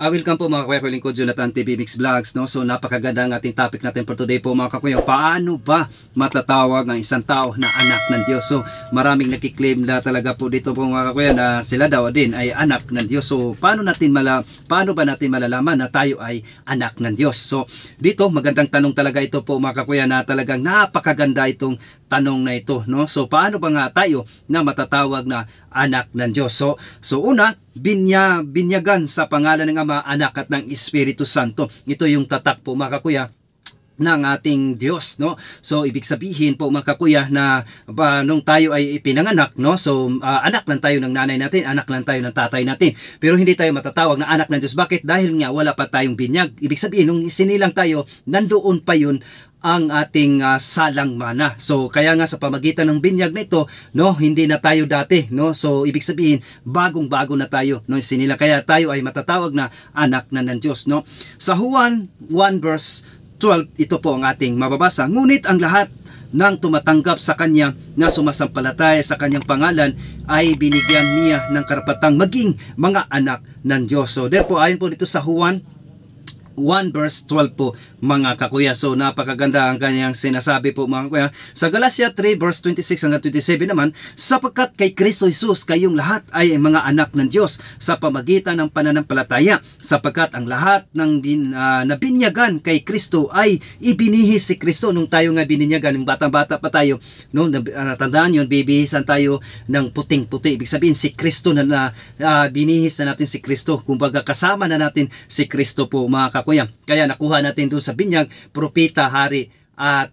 Welcome po mga kakuya, lingkod Jonathan TV Mix Vlogs, no? So napakaganda ang ating topic natin for today po mga kakuya. Paano ba matatawag ang isang tao na anak ng Diyos? So maraming nakiklaim na talaga po dito po mga kakuya na sila daw din ay anak ng Diyos. So paano ba natin malalaman na tayo ay anak ng Diyos? So dito magandang tanong talaga ito po mga kakuya, na talagang napakaganda itong tanong na ito, no? So paano ba nga tayo na matatawag na anak ng Diyos? So una, binyagan sa pangalan ng Ama, Anak at ng Espiritu Santo. Ito yung tatak po mga kakuya ng ating Diyos, no? So ibig sabihin po mga kakuya na nung tayo ay ipinanganak, no? So anak lang tayo ng nanay natin, anak lang tayo ng tatay natin, pero hindi tayo matatawag na anak ng Diyos. Bakit? Dahil nga wala pa tayong binyag. Ibig sabihin nung isinilang tayo, nandoon pa yun ang ating salang mana. So kaya nga sa pamagitan ng binyag na ito, no, hindi na tayo dati, no? So ibig sabihin bagong-bago na tayo, no, sinila, kaya tayo ay matatawag na anak na ng Diyos, no? Sa Juan 1 verse 12, ito po ang ating mababasa. Ngunit ang lahat ng tumatanggap sa kanya na sumasampalataya sa kanyang pangalan ay binigyan niya ng karapatang maging mga anak ng Diyos. So therefore ayon po dito sa Juan 1 verse 12 po mga kakuya. So napakaganda ang kanyang sinasabi po mga kakuya. Sa Galatia 3 verse 26 hanggang 27 naman, sapagkat kay Kristo Jesus kayong lahat ay mga anak ng Diyos sa pamagitan ng pananampalataya, sapagkat ang lahat ng nabinyagan kay Kristo ay ibinihis si Kristo. Nung tayo nga bininyagan, ng bata-bata pa tayo, no, natandaan yun, bibihisan tayo ng puting-puti. Ibig sabihin si Kristo na binihis na natin si Kristo. Kumbaga kasama na natin si Kristo po mga kakuya. Kaya nakuha natin doon sa binyag, propeta, hari at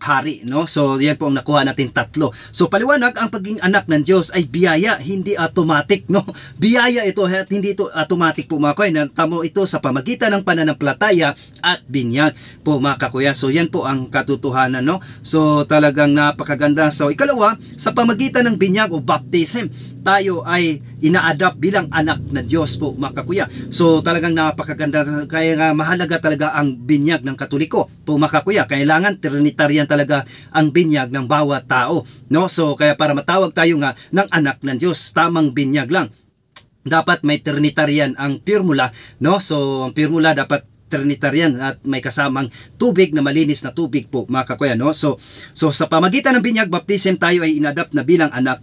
hari, no? So yan po ang nakuha natin tatlo. So paliwanag, ang pagiging anak ng Diyos ay biyaya, hindi automatic, no? Biyaya ito at hindi ito automatic po mga kakuya. Tamo ito sa pamagitan ng pananampalataya at binyag po mga kakuya. So yan po ang katotohanan, no? So talagang napakaganda. So ikalawa, sa pamagitan ng binyag o baptism, tayo ay ina-adapt bilang anak na Diyos po mga kakuya. So talagang napakaganda, kaya nga mahalaga talaga ang binyag ng Katoliko po mga kakuya. Kailangan trinitarian talaga ang binyag ng bawat tao, no? So kaya para matawag tayo nga ng anak ng Diyos, tamang binyag lang. Dapat may trinitarian ang pirmula, no? So ang pirmula dapat trinitarian at may kasamang tubig na malinis na tubig po mga kakuya, no? So sa pamagitan ng binyag baptism, tayo ay ina-adapt na bilang anak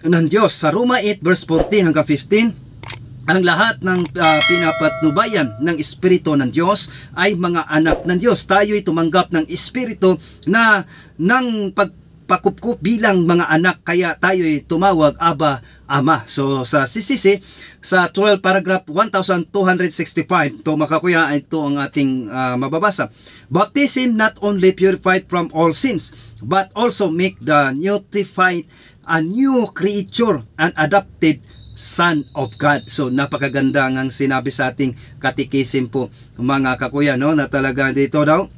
ng Diyos. Sa Roma 8 verse 14 hanggang 15, ang lahat ng pinapatnubayan ng Espiritu ng Diyos ay mga anak ng Diyos. Tayo'y tumanggap ng Espiritu na ng pagpakupkup bilang mga anak, kaya tayo'y tumawag Aba, Ama. So sa CCC, sa 12 paragraph 1265, to mga kakuya, ito ang ating mababasa. Baptism not only purified from all sins, but also make the notified a new creature, an adopted Son of God. So napakaganda ang sinabi sa ating katikisim po mga kakuya, no, na talaga dito daw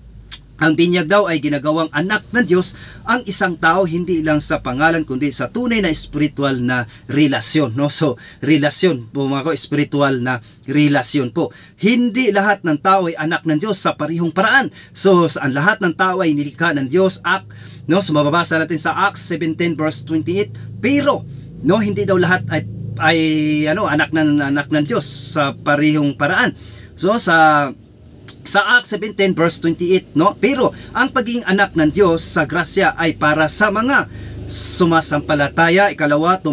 ang binyag daw ay ginagawang anak ng Diyos ang isang tao, hindi lang sa pangalan kundi sa tunay na spiritual na relasyon, no? So relasyon po mga kakuya, spiritual na relasyon po. Hindi lahat ng tao ay anak ng Diyos sa parehong paraan. So ang lahat ng tao ay nilikha ng Diyos, no? So mababasa natin sa Acts 17 verse 28. Pero no, hindi daw lahat ay anak ng Diyos sa parehong paraan. So sa Acts 17 verse 28, no? Pero ang pagiging anak ng Diyos sa grasya ay para sa mga sumasampalataya. Ikalawa,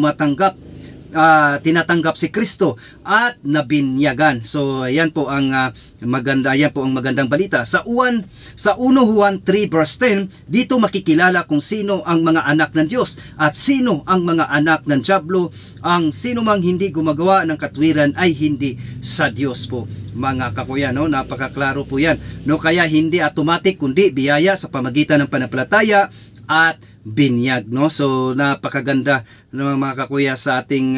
tinatanggap si Kristo at nabinyagan. So yan po ang magandang balita. Sa 1 Juan 3 verse 10, dito makikilala kung sino ang mga anak ng Diyos at sino ang mga anak ng dyablo. Ang sino mang hindi gumagawa ng katwiran ay hindi sa Diyos po mga kakuya, no? Napakaklaro po yan, no? Kaya hindi automatic kundi biyaya sa pamagitan ng pananampalataya at binyag, no? So napakaganda, no, mga kakuya, sa ating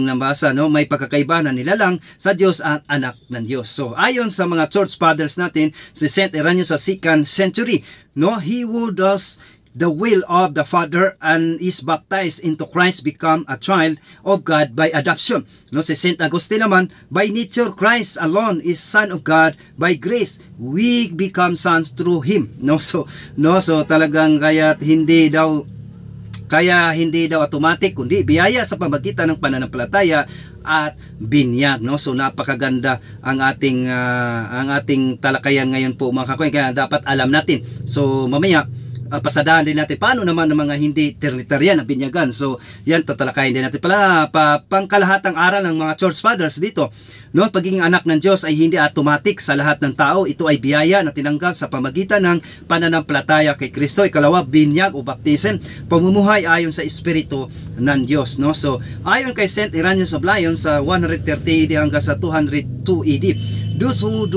nabasa, no? May pagkakaiba na nilalang sa Diyos at anak ng Diyos. So ayon sa mga church fathers natin, si Saint Irenaeus sa 2nd century, no, he who does the will of the Father and is baptized into Christ become a child of God by adoption. No, si Saint Augustine naman, by nature Christ alone is Son of God, by grace we become sons through Him. So talagang kaya hindi daw Kaya hindi daw automatic kundi biyaya sa pamagitan ng pananampalataya at binyag, no? So napakaganda ang ating talakayan ngayon po mga kakuya, kaya dapat alam natin. So mamaya pasadahan din natin paano naman ng mga hindi Trinitarian ang binyagan. So yan, tatalakayin din natin pala pangkalahatang aral ng mga church fathers dito, no? Pagiging anak ng Diyos ay hindi automatic sa lahat ng tao. Ito ay biyaya na tinanggap sa pamagitan ng pananampalataya kay Kristo. Ikalawa, binyag o baptism, pamumuhay ayon sa Espiritu ng Diyos, no? So ayon kay St. Irenaeus of Lyon sa 130 AD hanggang sa 202 AD, those who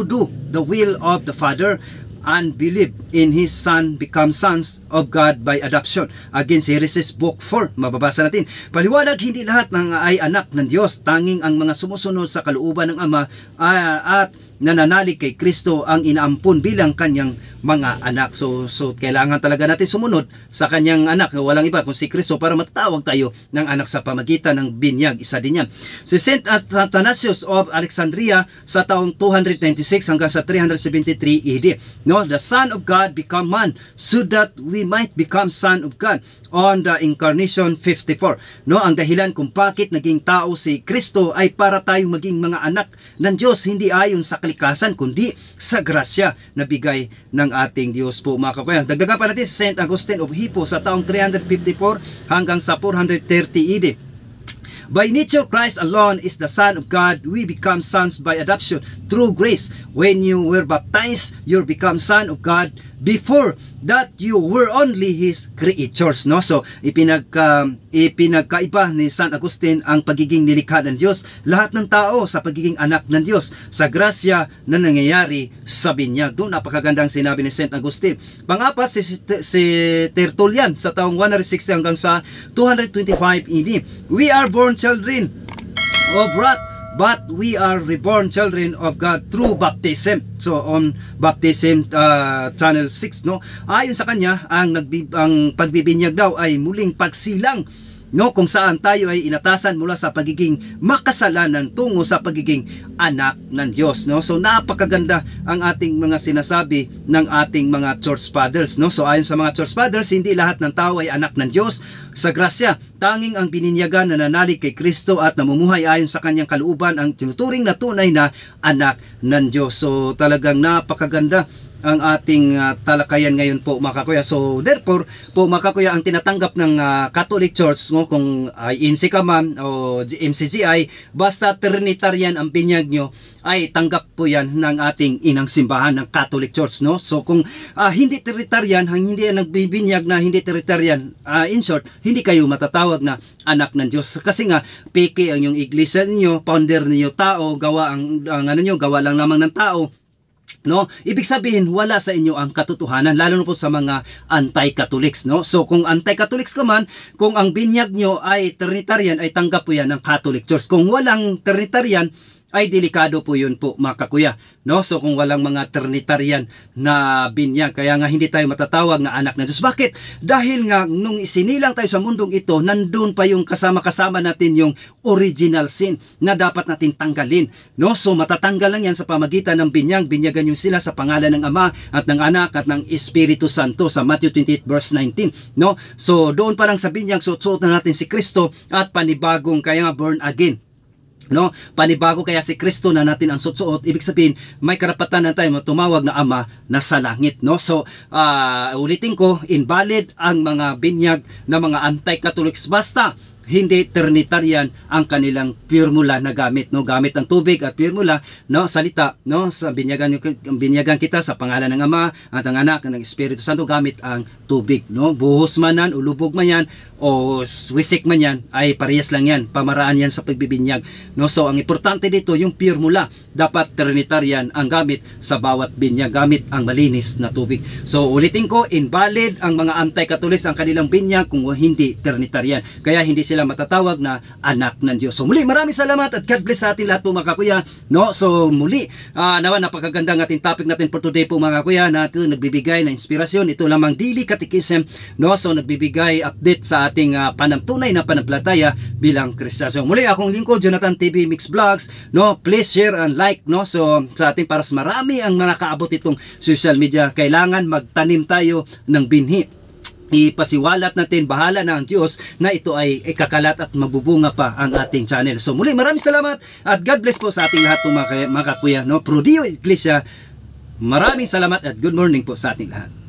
do the will of the Father and believe in His Son become sons of God by adoption. Against Heresies, Book 4, mababasa natin. Paliwanag, hindi lahat ng ay anak ng Diyos. Tanging ang mga sumusunod sa kalooban ng Ama at nananalig kay Kristo ang inaampun bilang kanyang mga anak. So kailangan talaga natin sumunod sa kanyang anak. Walang iba kung si Kristo para matatawag tayo ng anak sa pamagitan ng binyag. Isa din yan. Si St. Athanasius of Alexandria sa taong 296 hanggang sa 373 AD. No, the Son of God become man so that we might become son of God. On the Incarnation 54. No, ang dahilan kung bakit naging tao si Kristo ay para tayong maging mga anak ng Diyos, hindi ayon sa kalikasan kundi sa grasya na bigay ng ating Diyos po mga kakuya. Dagdagan pa natin si St. Augustine of Hippo sa taong 354 hanggang sa 430 AD. By nature, Christ alone is the Son of God. We become sons by adoption through grace. When you were baptized, you become son of God. Before that, you were only His creatures. No? So, ipinagkaiba ni San Agustin ang pagiging nilikha ng Diyos, lahat ng tao sa pagiging anak ng Diyos, sa grasya na nangyayari sa binyag. Doon, napakagandang sinabi ni St. Agustin. Pangapat, si Tertullian sa taong 160 hanggang sa 225 AD. We are born children of wrath, but we are reborn children of God through baptism. So on baptism channel 6, no, ayon sa kanya ang pagbibinyag daw ay muling pagsilang, no, kung saan tayo ay inatasan mula sa pagiging makasalanan tungo sa pagiging anak ng Diyos, no. So napakaganda ang ating mga sinasabi ng ating mga church fathers, no. So ayon sa mga church fathers, hindi lahat ng tao ay anak ng Diyos sa grasya. Tanging ang bininyagan na nanalig kay Kristo at namumuhay ayon sa kanyang kalooban ang tinuturing na tunay na anak ng Diyos. So talagang napakaganda ang ating talakayan ngayon po mga kakuya. So therefore po mga kakuya, ang tinatanggap ng Catholic Church, no, kung INC ka man o MCGI, basta Trinitarian ang binyag nyo, ay tanggap po yan ng ating inang simbahan ng Catholic Church, no. So kung hindi Trinitarian, hindi nagbibinyag na hindi Trinitarian, in short, hindi kayo matatawag na anak ng Diyos, kasi nga peke ang yung iglesia niyo, founder niyo tao, gawa ang ano niyo, gawa lang lamang ng tao, no. Ibig sabihin wala sa inyo ang katotohanan, lalo na po sa mga anti-Catholics, no. So kung anti-Catholics ka man, kung ang binyag nyo ay Trinitarian, ay tanggap po yan ng Catholic Church. Kung walang Trinitarian, ay delikado po yun po mga kakuya, no. So kung walang mga Trinitarian na binyag, kaya nga hindi tayo matatawag na anak ng Diyos. Bakit? Dahil nga nung isinilang tayo sa mundong ito, nandun pa yung kasama-kasama natin yung original sin na dapat natin tanggalin, no. So matatanggal lang yan sa pamagitan ng binyag. Binyagan yung sila sa pangalan ng Ama at ng Anak at ng Espiritu Santo sa Matthew 28 verse 19, no. So doon pa lang sa binyag, suot na natin si Kristo at panibagong, kaya nga born again, no, panibago kaya si Kristo na natin ang suot. Ibig sabihin may karapatan na tayo tumawag na Ama na sa langit, no. So ulitin ko, invalid ang mga binyag ng mga anti-Catholics basta hindi Trinitarian ang kanilang formula na gamit, no, gamit ang tubig at formula, no, salita, no, sa binyagan kita sa pangalan ng Ama at ng Anak at ng Espiritu Santo, gamit ang tubig, no. Buhos man yan, ulubog man yan, o wisik man yan, ay parehas lang yan, pamaraan yan sa pagbibinyag, no. So ang importante dito yung formula, dapat Trinitarian ang gamit sa bawat binyag, gamit ang malinis na tubig. So ulitin ko, invalid ang mga anti-Catholics ang kanilang binyag kung hindi Trinitarian, kaya hindi sila matatawag na anak ng Diyos. So muli, maraming salamat at God bless sa atin lahat po mga kakuya, no. So muli, nawa napakagandang ating topic natin for today po mga kakuya, na ito nagbibigay ng inspirasyon, ito lamang daily catechism, no. So nagbibigay update sa ating tunay na pananampalataya bilang Kristiyano. So muli, akong lingkod Jonathan TV Mix Vlogs, no. Please share and like, no. So sa ating, para marami ang nakakaabot itong social media, kailangan magtanim tayo ng binhi ipasiwalat natin, bahala na ang Diyos na ito ay ikakalat at mabubunga pa ang ating channel. So muli, maraming salamat at God bless po sa ating lahat po mga kakuya, no? Pro Dio Iglesia, maraming salamat at good morning po sa ating lahat.